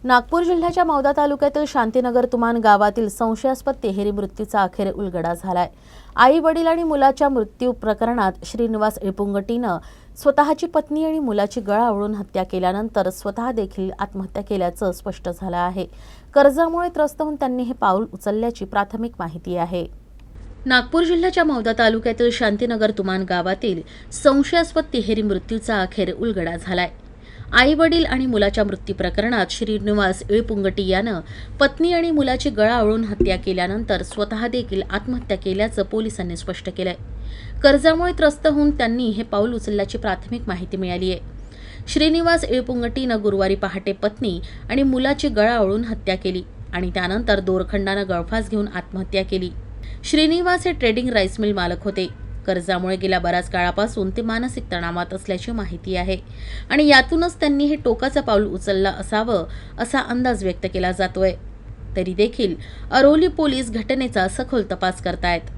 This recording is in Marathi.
नागपूर जिल्ह्याच्या मौदा तालुक्यातील शांतीनगर तुमान गावातील संशयास्पद तिहेरी मृत्यूचा अखेर उलगडा झालाय। आई वडील आणि मुलाच्या मृत्यू प्रकरणात श्रीनिवास इळपुंगटीनं स्वतःची पत्नी आणि मुलाची गळा आवळून हत्या केल्यानंतर स्वतः देखील आत्महत्या केल्याचं स्पष्ट झालं आहे। कर्जामुळे त्रस्त होऊन त्यांनी हे पाऊल उचलल्याची प्राथमिक माहिती आहे। नागपूर जिल्ह्याच्या मौदा तालुक्यातील शांतीनगर तुमान गावातील संशयास्पद तिहेरी मृत्यूचा अखेर उलगडा झालाय। आई वडील आणि मुलाच्या मृत्यू प्रकरणात श्रीनिवास इळपुंगटी यानं पत्नी आणि मुलाची गळा आवळून हत्या केल्यानंतर स्वतः देखील आत्महत्या केल्याचं पोलिसांनी स्पष्ट केलंय। कर्जामुळे त्रस्त होऊन त्यांनी हे पाऊल उचलल्याची प्राथमिक माहिती मिळाली आहे। श्रीनिवास इळपुंगटीनं गुरुवारी पहाटे पत्नी आणि मुलाची गळा आवळून हत्या केली आणि त्यानंतर दोरखंडानं गळफास घेऊन आत्महत्या केली। श्रीनिवास हे ट्रेडिंग राईस मिल मालक होते। कर्जामुळे गेल्या बऱ्याच काळापासून ते मानसिक तणावात असल्याची माहिती आहे आणि यातूनच त्यांनी हे टोकाचं पाऊल उचललं असावं असा अंदाज व्यक्त केला जातोय। तरी देखील अरोली पोलीस घटनेचा सखोल तपास करतायत।